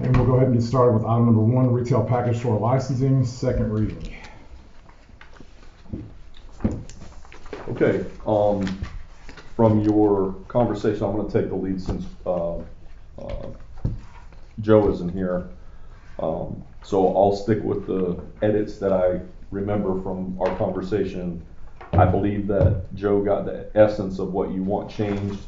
And we'll go ahead and get started with item number 1, retail package store licensing, second reading. Okay, from your conversation, I'm going to take the lead since Joe isn't here. So I'll stick with the edits that I remember from our conversation. I believe that Joe got the essence of what you want changed,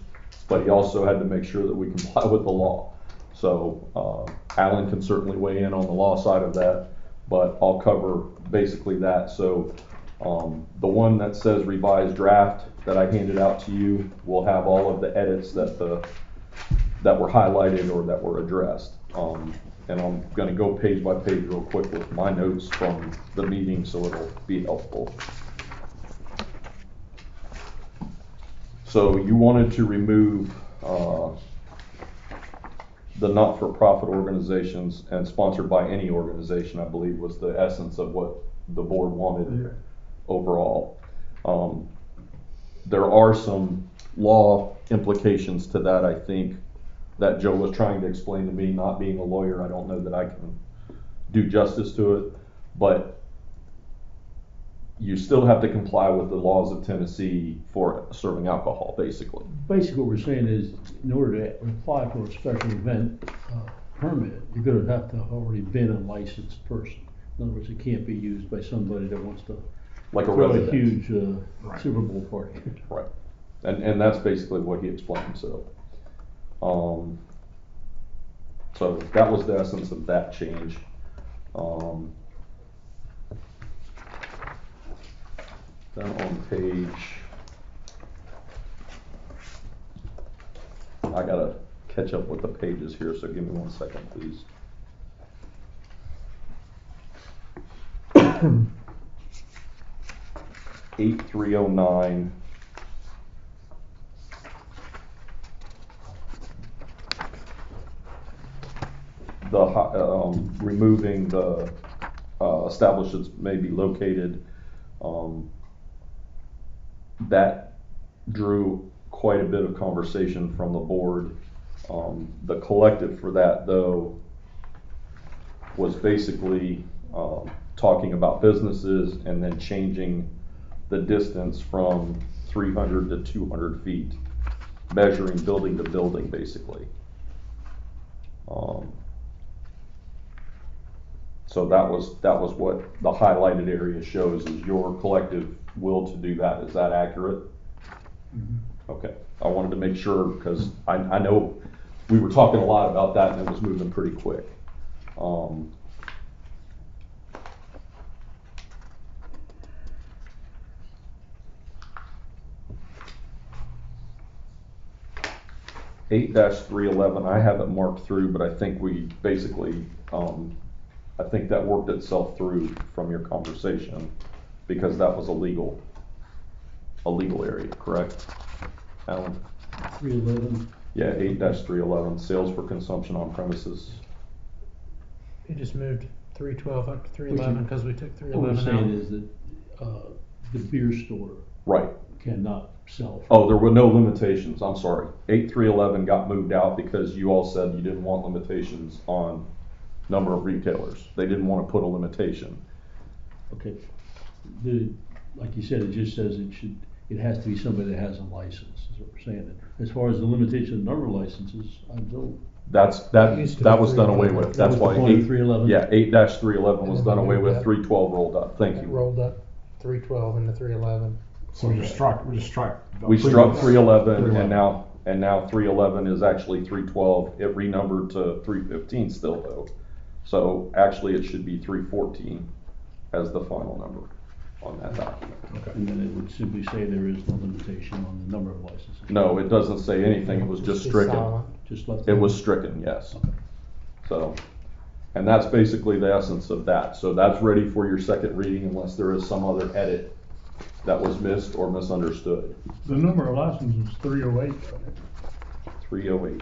but he also had to make sure that we comply with the law. So Alan can certainly weigh in on the law side of that, but I'll cover basically that. So the one that says revised draft that I handed out to you will have all of the edits that were highlighted or that were addressed. And I'm going to go page by page real quick with my notes from the meeting, so it'll be helpful. So you wanted to remove the not-for-profit organizations and sponsored by any organization, I believe was the essence of what the board wanted overall. There are some law implications to that, I think, that Joe was trying to explain to me. Not being a lawyer, I don't know that I can do justice to it, but you still have to comply with the laws of Tennessee for serving alcohol, basically. Basically what we're saying is, in order to apply for a special event permit, you're going to have to have already been a licensed person. In other words, it can't be used by somebody that wants to Like a throw a resident. huge Right. Super Bowl party. Right. And that's basically what he explained, so. So that was the essence of that change. Then on page, I gotta catch up with the pages here, so give me 1 second, please. (8309) removing the establishments may be located, that drew quite a bit of conversation from the board. The collective for that, though, was basically talking about businesses and then changing the distance from 300 to 200 feet, measuring building to building, basically. So that was what the highlighted area shows, is your collective will to do that. Is that accurate? Mm-hmm. Okay, I wanted to make sure, because I know we were talking a lot about that and it was moving pretty quick. 8-311, I have it marked through, but I think we basically, I think that worked itself through from your conversation, because that was a legal area, correct, Alan? 311. Yeah, 8-311, sales for consumption on premises. He just moved 312 up to 311 because we took What we're 311 saying out. is that the beer store Right. cannot sell. Oh, there were no limitations, I'm sorry. 8-311 got moved out because you all said you didn't want limitations on number of retailers. They didn't want to put a limitation. Okay. Like you said, it just says it has to be somebody that has a license, is what we're saying. As far as the limitation of number of licenses, I don't. That was done away with. That's why 311. Yeah, 8-311 was And done then away we with. got- 312 rolled up. Thank It you. rolled up 312 into 311. So we just struck. We struck 311, and now 311 is actually 312. It renumbered to 315 still though. So actually it should be 314 as the final number on that document. Okay. And then it would simply say there is no limitation on the number of licenses. No, it doesn't say anything. It was just It's stricken. silent. Just left. It was stricken, yes. Okay. So, and that's basically the essence of that. So that's ready for your second reading unless there is some other edit that was missed or misunderstood. The number of licenses is 308. 308.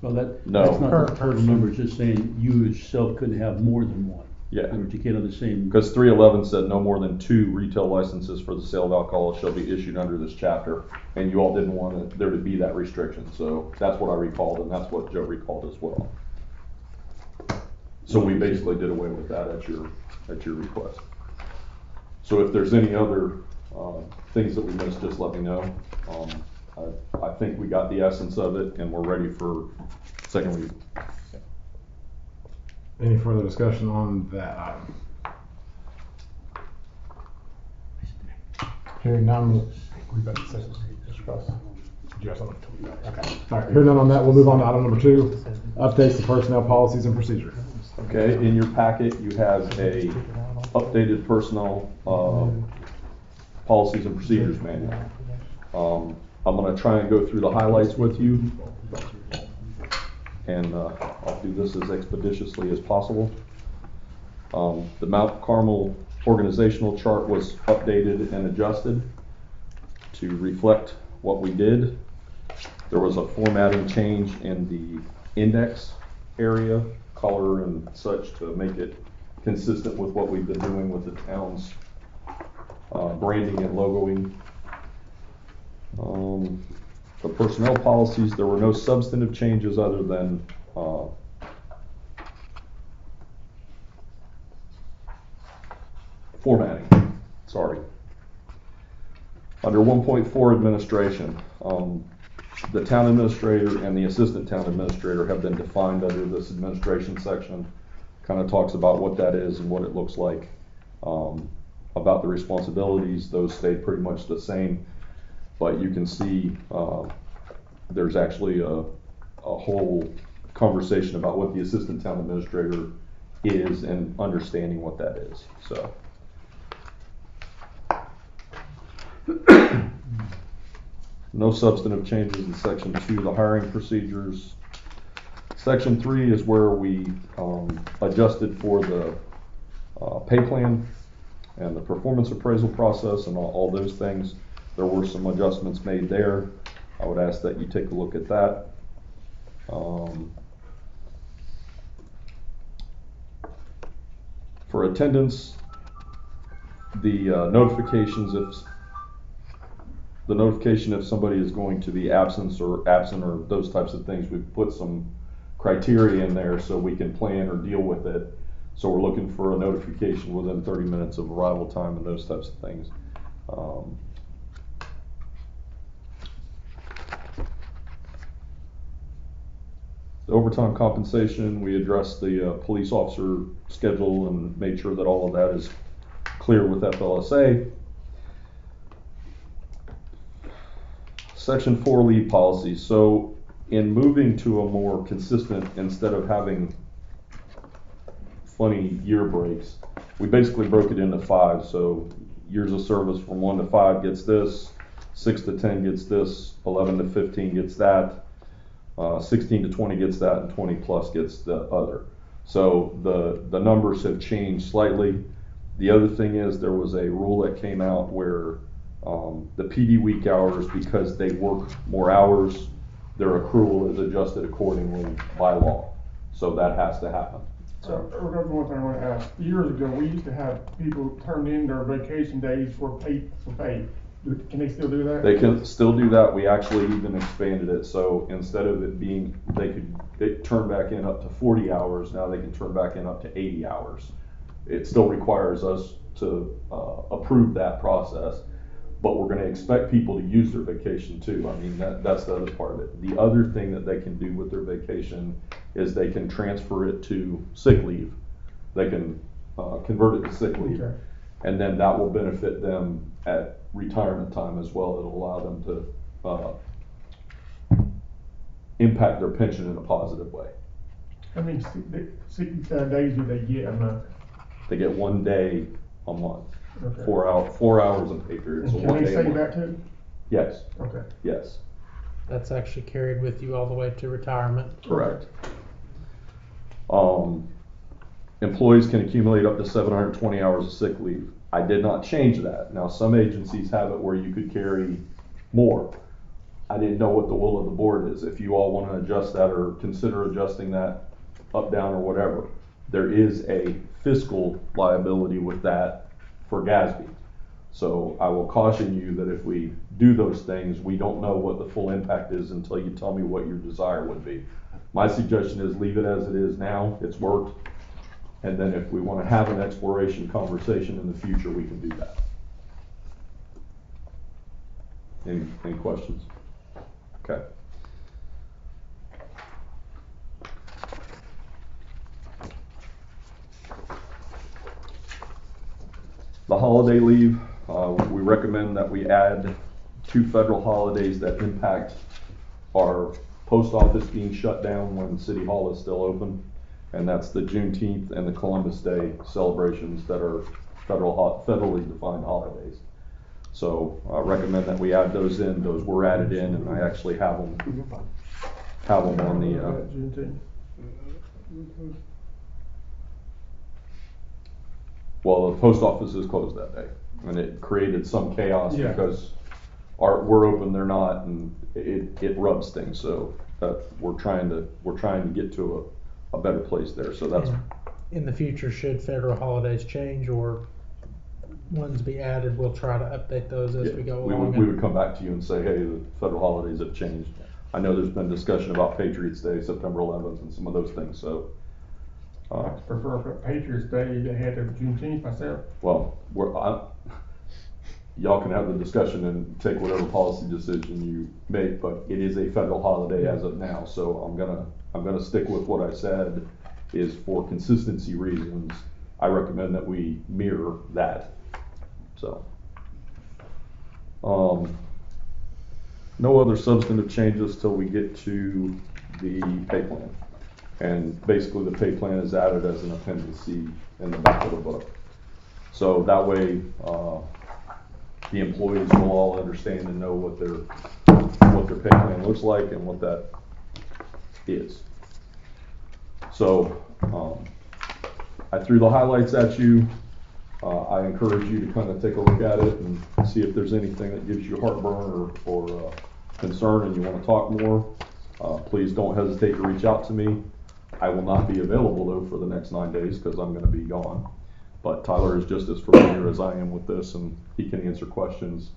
Well, No. that's not the total number, it's just saying you yourself couldn't have more than one. Yeah. But you can't have the same. Because 311 said no more than 2 retail licenses for the sale of alcohol shall be issued under this chapter, and you all didn't want there to be that restriction, so that's what I recalled, and that's what Joe recalled as well. So we basically did away with that at your request. So if there's any other things that we missed, just let me know. I think we got the essence of it, and we're ready for second reading. Any further discussion on that item? Hearing none, we've got to discuss. Did you have something? Okay. All right, hearing none on that, we'll move on to item number 2, updates to personnel policies and procedures. Okay, in your packet, you have a updated personnel policies and procedures manual. I'm going to try and go through the highlights with you, and I'll do this as expeditiously as possible. The Mount Carmel organizational chart was updated and adjusted to reflect what we did. There was a formatting change in the index area, color and such, to make it consistent with what we've been doing with the town's branding and logoing. The personnel policies, there were no substantive changes other than formatting. Sorry. Under 1.4 administration, the town administrator and the assistant town administrator have been defined under this administration section. Kind of talks about what that is and what it looks like. About the responsibilities, those stayed pretty much the same, but you can see there's actually a whole conversation about what the assistant town administrator is and understanding what that is. So. No substantive changes in section 2, the hiring procedures. Section 3 is where we adjusted for the pay plan and the performance appraisal process and all those things. There were some adjustments made there. I would ask that you take a look at that. For attendance, the notification if somebody is going to be absent or those types of things, we've put some criteria in there so we can plan or deal with it. So we're looking for a notification within 30 minutes of arrival time and those types of things. The overtime compensation, we addressed the police officer schedule and made sure that all of that is clear with FLSA. Section 4 leave policy. So in moving to a more consistent, instead of having funny year breaks, we basically broke it into 5. So years of service from 1 to 5 gets this, 6 to 10 gets this, 11 to 15 gets that, 16 to 20 gets that, and 20 plus gets the other. So the numbers have changed slightly. The other thing is there was a rule that came out where the PD week hours, because they work more hours, their accrual is adjusted accordingly by law. So that has to happen. So one thing I want to ask. Years ago, we used to have people turn in their vacation days for pay. Can they still do that? they can still do that. We actually even expanded it. So instead of it being, it turn back in up to 40 hours, now they can turn back in up to 80 hours. It still requires us to approve that process, but we're going to expect people to use their vacation too. I mean, that's the other part of it. The other thing that they can do with their vacation is they can transfer it to sick leave. They can convert it to sick leave. Okay. And then that will benefit them at retirement time as well. It'll allow them to impact their pension in a positive way. I mean, six days do they get a month? They get 1 day a month. Okay. 4 hours of pay period. So Can 1 they day a save month. that too? Yes. Okay. Yes. That's actually carried with you all the way to retirement. Correct. Employees can accumulate up to 720 hours of sick leave. I did not change that. Now, some agencies have it where you could carry more. I didn't know what the will of the board is. If you all want to adjust that or consider adjusting that up, down, or whatever, there is a fiscal liability with that for GASB. So I will caution you that if we do those things, we don't know what the full impact is until you tell me what your desire would be. My suggestion is leave it as it is now, it's worked. And then if we want to have an exploration conversation in the future, we can do that. Any questions? Okay. The holiday leave, we recommend that we add 2 federal holidays that impact our post office being shut down when City Hall is still open. And that's the Juneteenth and the Columbus Day celebrations that are federally defined holidays. So I recommend that we add those in. Those were added in, and I actually have them on the. Well, the post office is closed that day, and it created some chaos because we're open, they're not, and it rubs things. So we're trying to get to a better place there. So that's in the future, should federal holidays change or ones be added, we'll try to update those as we go along. We would come back to you and say, hey, the federal holidays have changed. I know there's been discussion about Patriots Day, September 11th, and some of those things. So I prefer Patriots Day to head of Juneteenth myself. Well, y'all can have the discussion and take whatever policy decision you make, but it is a federal holiday as of now. So I'm gonna stick with what I said is for consistency reasons. I recommend that we mirror that. So, no other substantive changes till we get to the pay plan. And basically the pay plan is added as an appendix C in the back of the book. So that way, the employees will all understand and know what their pay plan looks like and what that is. So, I threw the highlights at you. I encourage you to kind of take a look at it and see if there's anything that gives you heartburn or concern and you want to talk more. Please don't hesitate to reach out to me. I will not be available though for the next 9 days because I'm going to be gone. But Tyler is just as familiar as I am with this and he can answer questions.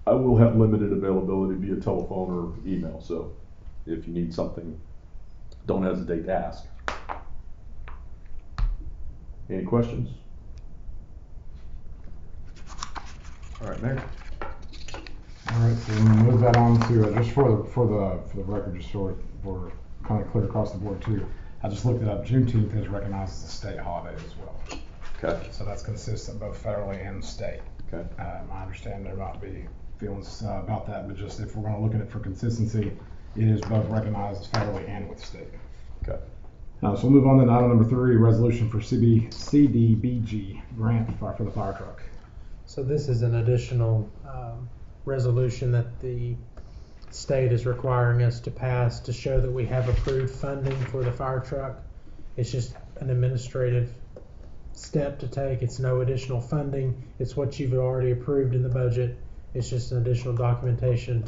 I will have limited availability via telephone or email. So if you need something, don't hesitate to ask. Any questions? All right, Mayor. All right, so we're gonna move that on to just for the record, just so we're kind of clear across the board too. I just looked it up. Juneteenth is recognized as a state holiday as well. Okay. So that's consistent both federally and state. Okay. I understand there might be feelings about that, but just if we're going to look at it for consistency, it is both recognized as federally and with state. Okay. So we'll move on to item number 3, resolution for CDBG grant for the fire truck. So this is an additional resolution that the state is requiring us to pass to show that we have approved funding for the fire truck. It's just an administrative step to take. It's no additional funding. It's what you've already approved in the budget. It's just an additional documentation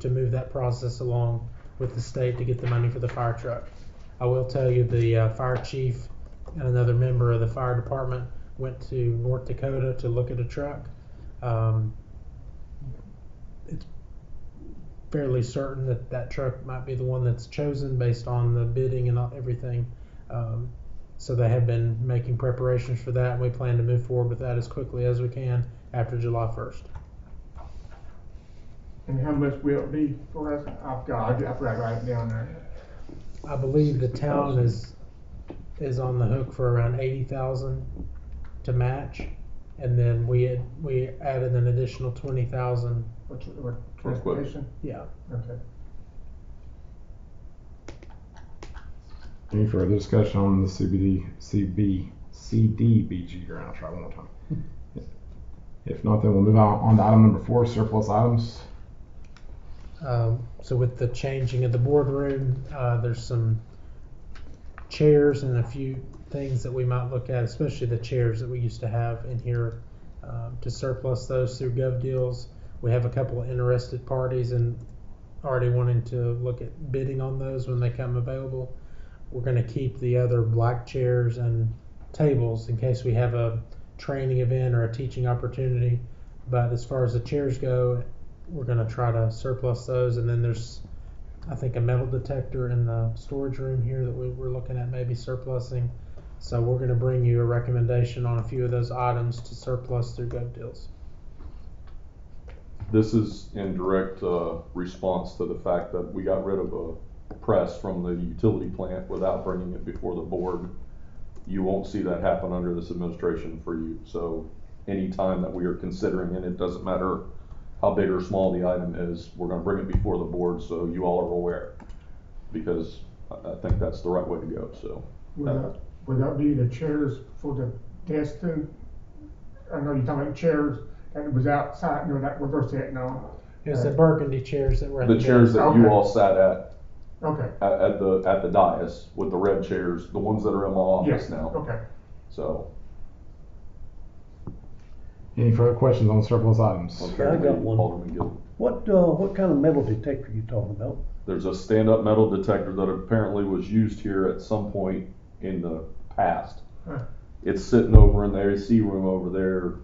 to move that process along with the state to get the money for the fire truck. I will tell you the fire chief and another member of the fire department went to North Dakota to look at a truck. It's fairly certain that that truck might be the one that's chosen based on the bidding and everything. So they have been making preparations for that, and we plan to move forward with that as quickly as we can after July 1st. And how much will it be for us? I forgot to write it down there. I believe the town is on the hook for around $80,000 to match, and then we added an additional $20,000. What transportation? Yeah. Okay. Any further discussion on the CDBG grant? I'll try one more time. If not, then we'll move on to item number 4, surplus items. So with the changing of the boardroom, there's some chairs and a few things that we might look at, especially the chairs that we used to have in here, to surplus those through Gov Deals. We have a couple of interested parties and already wanting to look at bidding on those when they come available. we're gonna keep the other black chairs and tables in case we have a training event or a teaching opportunity. But as far as the chairs go, we're gonna try to surplus those. And then there's, I think, a metal detector in the storage room here that we're looking at maybe surplusing. So we're gonna bring you a recommendation on a few of those items to surplus through Gov Deals. This is in direct response to the fact that we got rid of a press from the utility plant without bringing it before the board. You won't see that happen under this administration for you. So anytime that we are considering it, it doesn't matter how big or small the item is, we're gonna bring it before the board so you all are aware. Because I think that's the right way to go, so. Would that be the chairs for the testing? I know you're talking about chairs that was outside, no, that what they're sitting on. It was the Burgundy chairs that were at The chairs that you Okay. all sat at Okay, the dais with the red chairs, the ones that are in my office yes, now. okay. So. Any further questions on the surplus items? Okay, I got one. Alderman Gill. What kind of metal detector are you talking about? There's a stand-up metal detector that apparently was used here at some point in the past. Huh. It's sitting over in the AC room over there,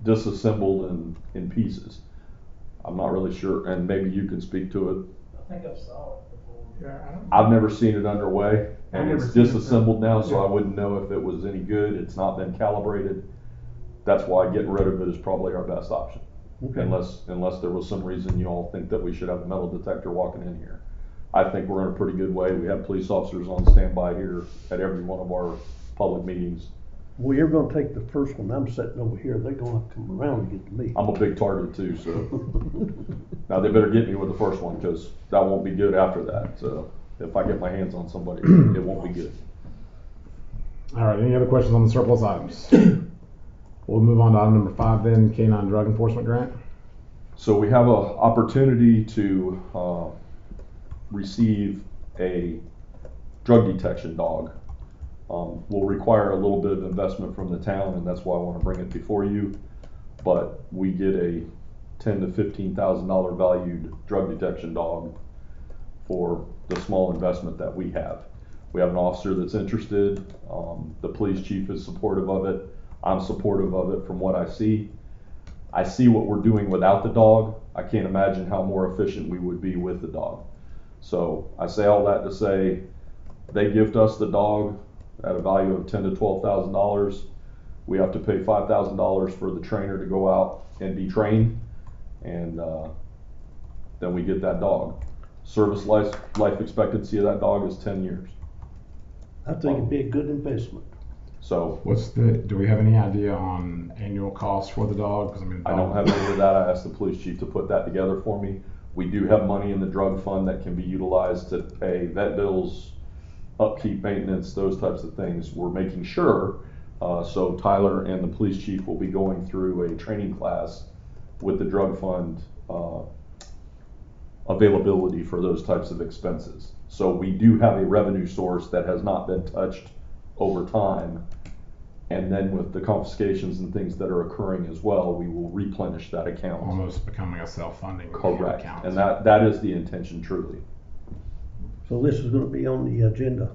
disassembled in pieces. I'm not really sure, and maybe you can speak to it. I think I saw it before. Yeah, I don't. I've never seen it underway, and I've never it's seen it, disassembled now, so I yeah. wouldn't know if it was any good. It's not been calibrated. That's why getting rid of it is probably our best option. Okay. Unless there was some reason you all think that we should have a metal detector walking in here. I think we're in a pretty good way. We have police officers on standby here at every one of our public meetings. Well, you're gonna take the first one, I'm sitting over here, they're gonna come around and get to me. I'm a big target too, so. Now they better get me with the first one, cause that won't be good after that, so. If I get my hands on somebody, it won't be good. All right, any other questions on the surplus items? We'll move on to item number 5 then, Canine Drug Enforcement Grant. So we have an opportunity to receive a drug detection dog. Will require a little bit of investment from the town, and that's why I want to bring it before you. But we get a $10,000 to $15,000 valued drug detection dog for the small investment that we have. We have an officer that's interested. The police chief is supportive of it. I'm supportive of it from what I see. I see what we're doing without the dog. I can't imagine how more efficient we would be with the dog. So I say all that to say, they gift us the dog at a value of $10,000 to $12,000. We have to pay $5,000 for the trainer to go out and be trained, and then we get that dog. Service life expectancy of that dog is 10 years. I think it'd be a good investment. So Do we have any idea on annual cost for the dog? 'Cause I mean, I don't have any of that. I asked the police chief to put that together for me. We do have money in the drug fund that can be utilized to pay vet bills, upkeep, maintenance, those types of things. We're making sure, so Tyler and the police chief will be going through a training class with the drug fund availability for those types of expenses. So we do have a revenue source that has not been touched over time. And then with the confiscations and things that are occurring as well, we will replenish that account. almost becoming a self-funding Correct. account. And that is the intention truly. So this is gonna be on the agenda.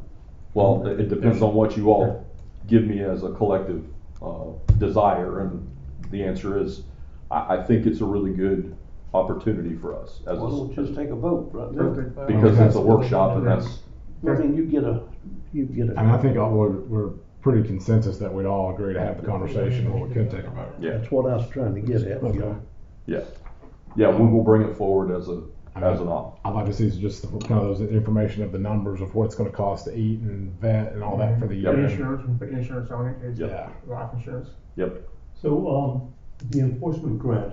Well, it depends on what you all give me as a collective desire, and the answer is, I think it's a really good opportunity for us as Why don't we just take a vote right now? because it's a workshop, and that's, I mean, you get a. I mean, I think we're pretty consensus that we'd all agree to have the conversation where we could take a vote. yeah, That's what I was trying to get at, you know. yeah, we will bring it forward as an option. I'd like to see just kind of those information of the numbers of what it's gonna cost to eat and vet and all that for the Yep. year. Insurance, put insurance on it, it's Yeah. life insurance. Yep. So, the enforcement grant,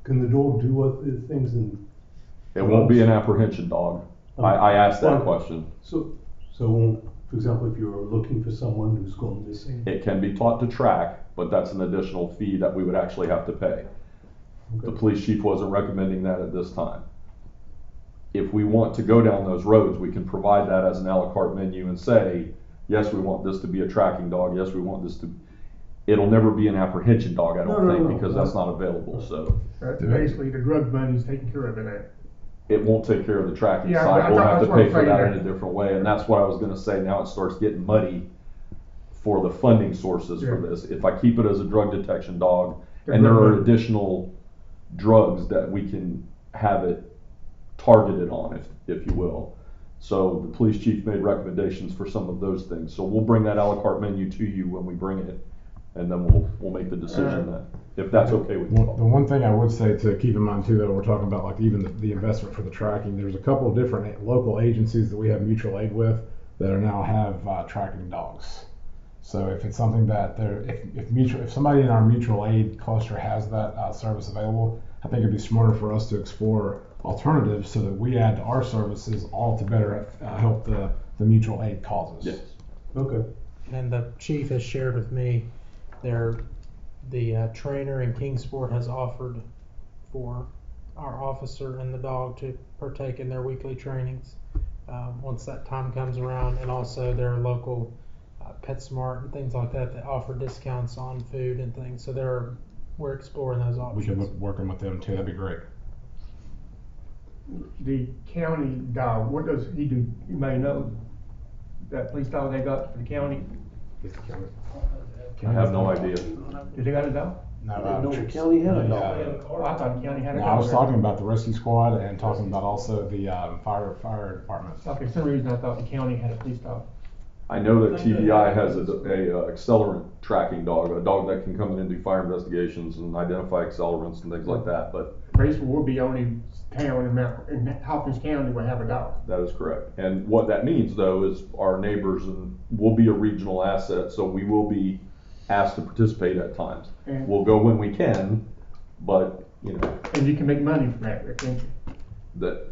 can the dog do other things and? It won't be an apprehension dog. I asked that question. So, for example, if you're looking for someone who's gone missing? It can be taught to track, but that's an additional fee that we would actually have to pay. The police chief wasn't recommending that at this time. If we want to go down those roads, we can provide that as an a la carte menu and say, yes, we want this to be a tracking dog, yes, we want this to, it'll never be an apprehension dog, I don't think, because that's not available, so. Basically, the drug money's taking care of it. it won't take care of the tracking Yeah, side. We'll have to that's what I'm pay for that saying. in a different way, and that's what I was gonna say. Now it starts getting muddy for the funding sources for Yeah. this. If I keep it as a drug detection dog, The and there drug are money. additional drugs that we can have it targeted on, if you will. So the police chief made recommendations for some of those things. So we'll bring that a la carte menu to you when we bring it, and then we'll make the decision then, if that's okay with you. The one thing I would say to keep in mind too, though, we're talking about like even the investment for the tracking. There's a couple of different local agencies that we have mutual aid with that are now have tracking dogs. So if it's something that if somebody in our mutual aid cluster has that service available, I think it'd be smarter for us to explore alternatives so that we add to our services all to better help the mutual aid causes. Yes. Okay. And the chief has shared with me, the trainer in Kingsport has offered for our officer and the dog to partake in their weekly trainings once that time comes around, and also their local PetSmart and things like that offer discounts on food and things. So we're exploring those We options. could look working with them too. That'd be great. The county dog, what does he do? You may know, that police dog they got for the county, I have no idea. did they got a dog? No, didn't know the county had a dog. Oh, I thought the county had a No, dog. I was talking about the rescue squad and talking about also the fire department. Okay, for some reason I thought the county had a police dog. I know that TBI has a accelerant tracking dog, a dog that can come in and do fire investigations and identify accelerants and things like that, but Basically, we'll be only town in Hopkins County will have a dog. that is correct. And what that means though is our neighbors and we'll be a regional asset, so we will be asked to participate at times. And- We'll go when we can, but you know, And you can make money from that, can't you? that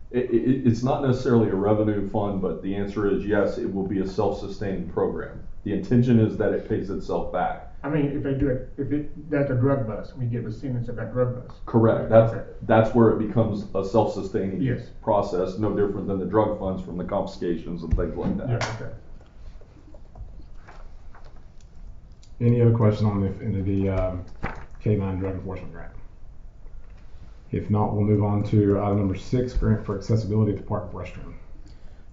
it's not necessarily a revenue fund, but the answer is yes, it will be a self-sustaining program. The intention is that it pays itself back. I mean, if they do it, that's a drug bust, we get receipts of that drug bust. Correct. Okay. That's where it becomes a self-sustaining Yes. process, no different than the drug funds from the confiscations and things like that. Yeah, okay. Any other question on the K9 drug enforcement grant? If not, we'll move on to item number 6, grant for accessibility at the park restroom.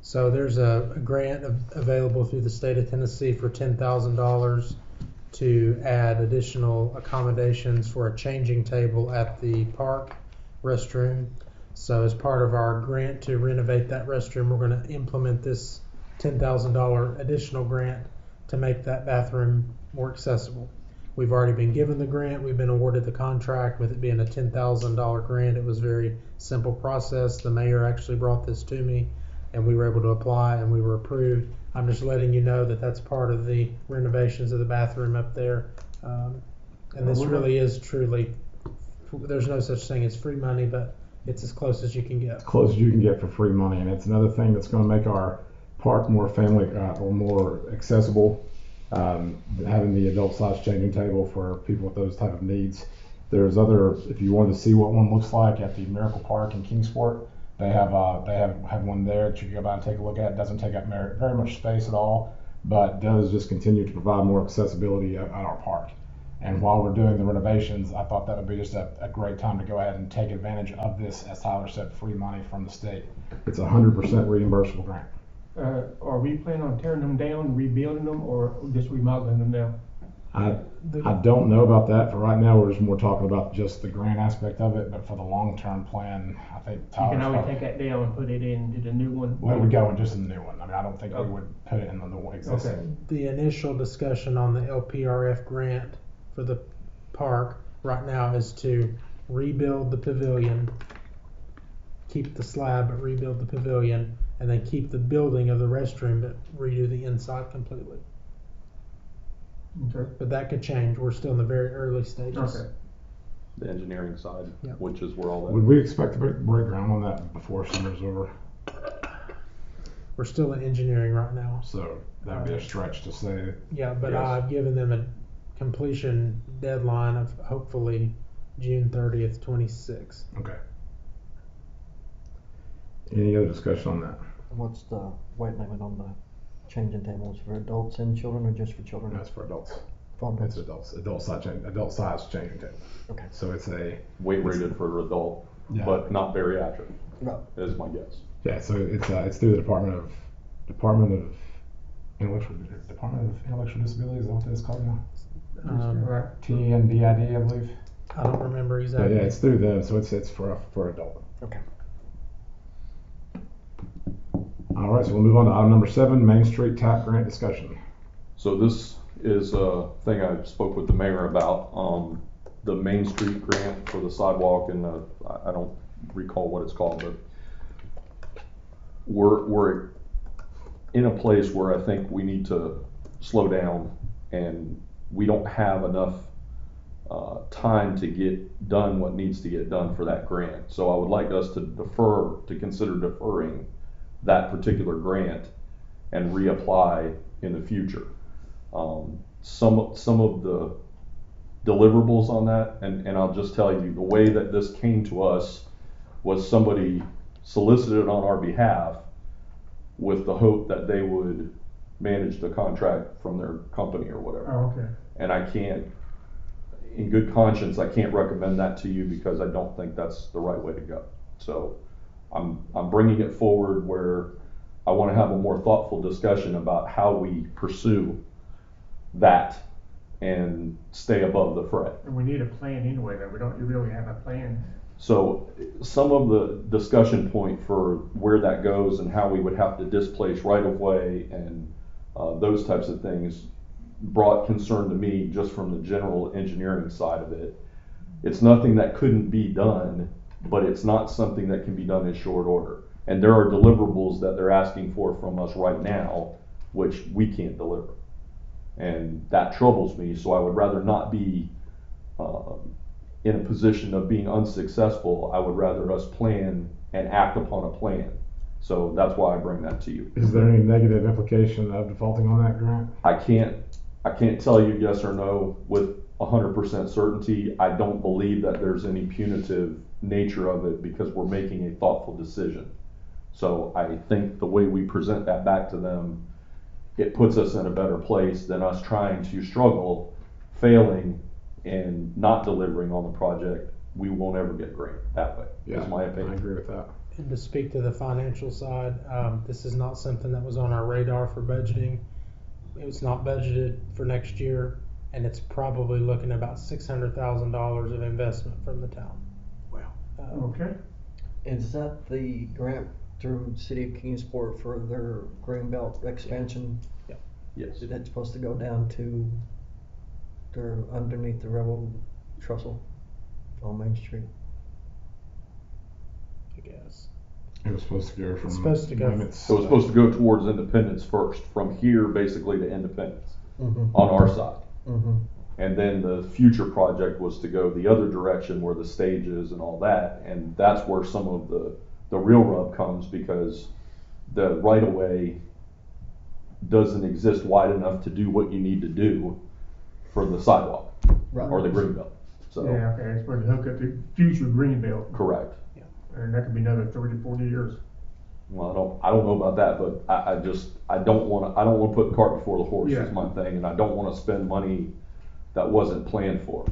So there's a grant available through the state of Tennessee for $10,000 to add additional accommodations for a changing table at the park restroom. So as part of our grant to renovate that restroom, we're going to implement this $10,000 additional grant to make that bathroom more accessible. We've already been given the grant. We've been awarded the contract. With it being a $10,000 grant, it was a very simple process. The mayor actually brought this to me, and we were able to apply, and we were approved. I'm just letting you know that that's part of the renovations of the bathroom up there. And this really is truly, there's no such thing as free money, but it's as close as you can get. Close as you can get for free money, and it's another thing that's going to make our park more family or more accessible. Having the adult size changing table for people with those type of needs. There's other, if you wanted to see what one looks like at the Miracle Park in Kingsport, they have one there that you can go by and take a look at. It doesn't take up very much space at all, but does just continue to provide more accessibility at our park. And while we're doing the renovations, I thought that would be just a great time to go ahead and take advantage of this, as Tyler said, free money from the state. It's 100% reimbursable grant. Are we planning on tearing them down, rebuilding them, or just remodeling them now? I don't know about that. For right now, we're just more talking about just the grant aspect of it, but for the long-term plan, I think You Tyler's can always probably, take that down and put it into the new one. well, it would go in just in the new one. I mean, I don't think we would put it in the existing. Okay. The initial discussion on the LPRF grant for the park right now is to rebuild the pavilion, keep the slab but rebuild the pavilion, and then keep the building of the restroom but redo the inside completely. Okay. But that could change. We're still in the very early stages. Okay. The engineering side, Yep. which is where all that. Would we expect to break ground on that before summer's over? We're still in engineering right now. So that would be a stretch to say. Yeah, but Yes. I've given them a completion deadline of hopefully June 30th, 26. Okay. Any other discussion on that? What's the weight limit on the changing tables for adults and children, or just for children? That's for adults. For It's adults. adult size changing table. Okay. So it's a Weight rated for adult. Yeah. but not bariatric, Right. is my guess. Yeah, so it's through the Department of Intellectual Disabilities. Is that what it's called now? Right. TNDID, I believe. I don't remember But exactly. yeah, it's through them, so it's for adult. Okay. All right, so we'll move on to item number 7, Main Street TAP grant discussion. So this is a thing I spoke with the mayor about, the Main Street grant for the sidewalk and I don't recall what it's called, but we're in a place where I think we need to slow down and we don't have enough time to get done what needs to get done for that grant. So I would like us to consider deferring that particular grant and reapply in the future. Some of the deliverables on that, and I'll just tell you, the way that this came to us was somebody solicited on our behalf with the hope that they would manage the contract from their company or whatever. Oh, okay. And I can't, in good conscience, I can't recommend that to you because I don't think that's the right way to go. So I'm bringing it forward where I want to have a more thoughtful discussion about how we pursue that and stay above the fray. And we need a plan anyway, though. We don't really have a plan. So some of the discussion point for where that goes and how we would have to displace right of way and those types of things brought concern to me just from the general engineering side of it. It's nothing that couldn't be done, but it's not something that can be done in short order. And there are deliverables that they're asking for from us right now, which we can't deliver. And that troubles me, so I would rather not be in a position of being unsuccessful. I would rather us plan and act upon a plan. So that's why I bring that to you. Is there any negative implication of defaulting on that grant? I can't tell you yes or no with 100% certainty. I don't believe that there's any punitive nature of it because we're making a thoughtful decision. So I think the way we present that back to them, it puts us in a better place than us trying to struggle, failing, and not delivering on the project. We won't ever get grant that way, is my opinion. I agree with that. And to speak to the financial side, this is not something that was on our radar for budgeting. It was not budgeted for next year, and it's probably looking about $600,000 of investment from the town. Wow. Okay. Is that the grant through City of Kingsport for their Greenbelt expansion? Yes. Is that supposed to go down to their underneath the Rebel Trestle on Main Street? I guess. It was supposed to go from. It's supposed to go- limits. So it's supposed to go towards Independence first, from here basically to Independence on our side. Mm-hmm. And then the future project was to go the other direction where the stage is and all that. And that's where some of the real rub comes because the right of way doesn't exist wide enough to do what you need to do for the sidewalk Right. or the greenbelt. So, Yeah, okay. It's supposed to hook up to future Greenbelt. correct. And that could be another 30, 40 years. Well, I don't know about that, but I don't want to put the cart before the horse Yeah. is my thing, and I don't want to spend money that wasn't planned for.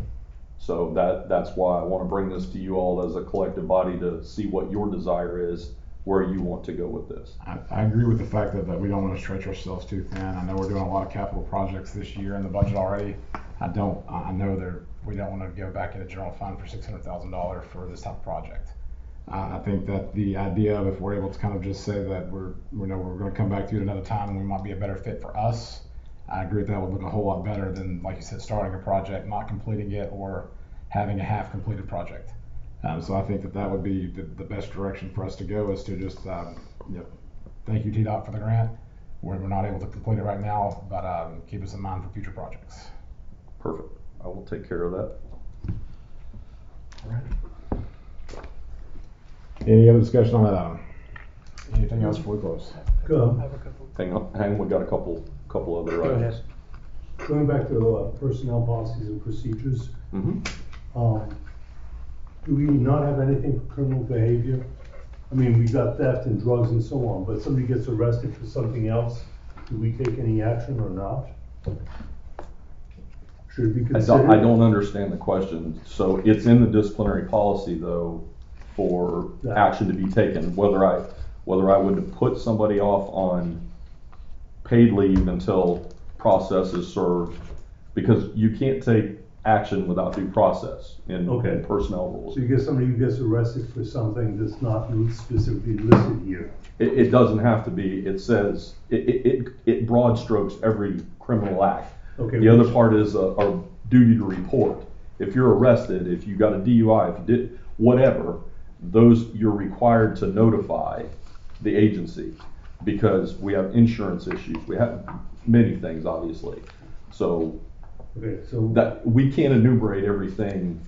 So that's why I want to bring this to you all as a collective body to see what your desire is, where you want to go with this. I agree with the fact that we don't want to stretch ourselves too thin. I know we're doing a lot of capital projects this year in the budget already. I know we don't want to go back into general fund for $600,000 for this type of project. I think that the idea of if we're able to kind of just say that we're going to come back to it another time and we might be a better fit for us, I agree that would look a whole lot better than, like you said, starting a project, not completing it, or having a half completed project. So I think that would be the best direction for us to go is to just, thank you TDOT for the grant. We're not able to complete it right now, but keep us in mind for future projects. Perfect. I will take care of that. Any other discussion on that item? Anything else before we close? Go. I have a couple. Hang on, we got a couple other Go items. ahead. Going back to personnel policies and procedures, Mm-hmm. do we not have anything for criminal behavior? I mean, we got theft and drugs and so on, but somebody gets arrested for something else, do we take any action or not? Should it be I considered? don't understand the question. So it's in the disciplinary policy though for Yeah. action to be taken, whether I would put somebody off on paid leave until process is served, because you can't take action without due process in Okay. personnel rules. So you get somebody who gets arrested for something that's not specifically listed here. It doesn't have to be. It says, it broad strokes every criminal act. Okay. The other part is a duty to report. If you're arrested, if you got a DUI, if you did whatever, those you're required to notify the agency, because we have insurance issues. We have many things, obviously. So Okay, so. that we can't enumerate everything,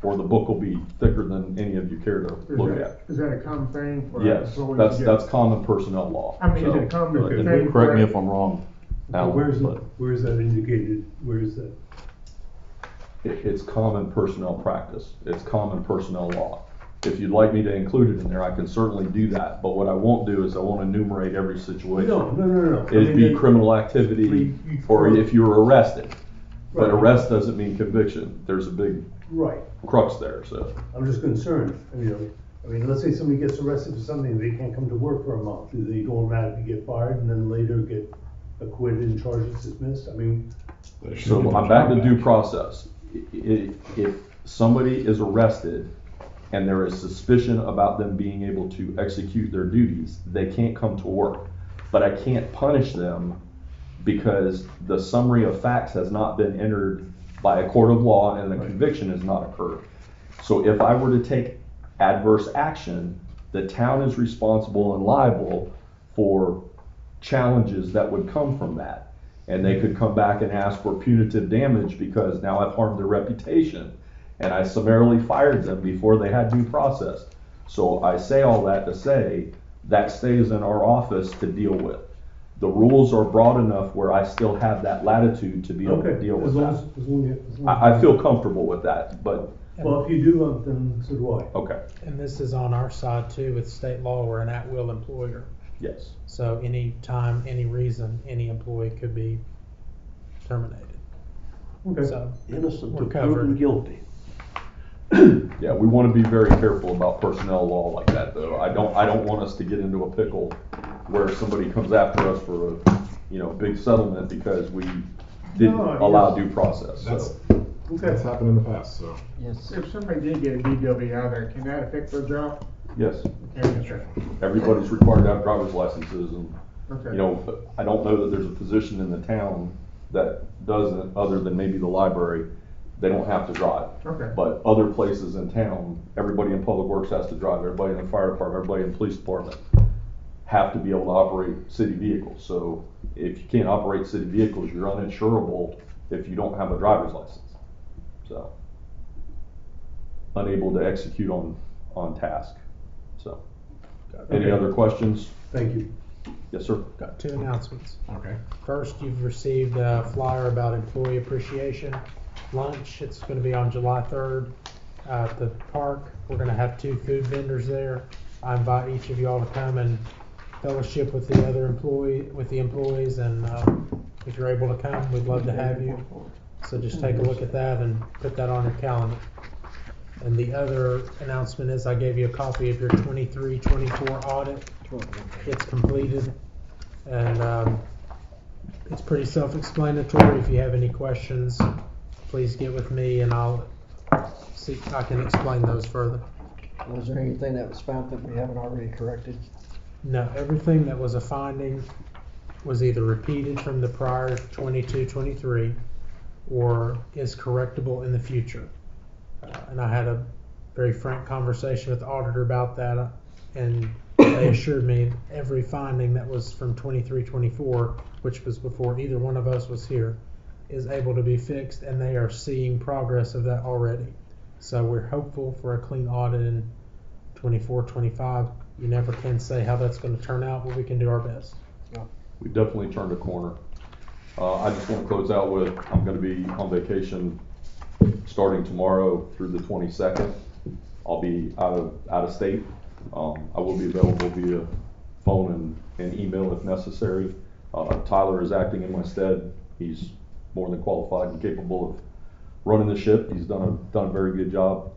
or the book will be thicker than any of you care to look at. Is that a common thing for Yes, employees to get? that's common personnel law. I mean, is So, it a common but thing? correct me if I'm wrong, Alan, Where is that indicated? Where is that? it's common personnel practice. It's common personnel law. If you'd like me to include it in there, I can certainly do that. But what I won't do is I won't enumerate every situation. No. It'd be criminal activity, you- or if you were arrested. But Right. arrest doesn't mean conviction. There's a big Right. crux there, so. I'm just concerned, let's say somebody gets arrested for something, they can't come to work for a month, do they automatically get fired and then later get acquitted and charges dismissed? So I'm back to due process. If somebody is arrested and there is suspicion about them being able to execute their duties, they can't come to work. But I can't punish them because the summary of facts has not been entered by a court of law and the conviction has not occurred. So if I were to take adverse action, the town is responsible and liable for challenges that would come from that. And they could come back and ask for punitive damage because now I've harmed their reputation and I summarily fired them before they had due process. So I say all that to say that stays in our office to deal with. The rules are broad enough where I still have that latitude to be able to deal with that. I feel comfortable with that, but, Well, if you do, then so do I. okay, And this is on our side too, with state law, we're an at-will employer. yes. So any time, any reason, any employee could be terminated. Okay. So Innocent we're to proven covered. guilty. Yeah, we want to be very careful about personnel law like that, though. I don't want us to get into a pickle where somebody comes after us for a, big settlement because we didn't No, allow yes. due process, That's, so. that's happened in the past, so. Yes. If somebody did get a DW out there, can that affect their job? Yes, Okay. everybody's required to have driver's licenses and, Okay. I don't know that there's a position in the town that doesn't, other than maybe the library, they don't have to drive. Okay. But other places in town, everybody in public works has to drive, everybody in the fire department, everybody in the police department have to be able to operate city vehicles. So if you can't operate city vehicles, you're uninsurable if you don't have a driver's license. So unable to execute on task. So any Okay. other questions? Thank you. Yes, sir. Got two announcements. Okay. First, you've received a flyer about employee appreciation lunch. It's going to be on July 3rd at the park. We're going to have 2 food vendors there. I invite each of y'all to come and fellowship with the employees, and if you're able to come, we'd love to have you. So just take a look at that and put that on your calendar. And the other announcement is I gave you a copy of your 23-24 audit. It's completed, and it's pretty self-explanatory. If you have any questions, please get with me and I'll see if I can explain those further. Was there anything that was found that we haven't already corrected? No, everything that was a finding was either repeated from the prior 22-23 or is correctable in the future. And I had a very frank conversation with the auditor about that, and they assured me every finding that was from 23-24, which was before either one of us was here, is able to be fixed, and they are seeing progress of that already. So we're hopeful for a clean audit in 24-25. You never can say how that's going to turn out, but we can do our best. We've definitely turned a corner. I just want to close out with, I'm going to be on vacation starting tomorrow through the 22nd. I'll be out of state. I will be available via phone and email if necessary. Tyler is acting in my stead. He's more than qualified and capable of running the ship. He's done a very good job.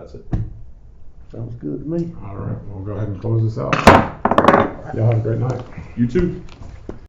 That's it. Sounds good to me. All right, we'll go ahead and close this out. Y'all have a great night. You too.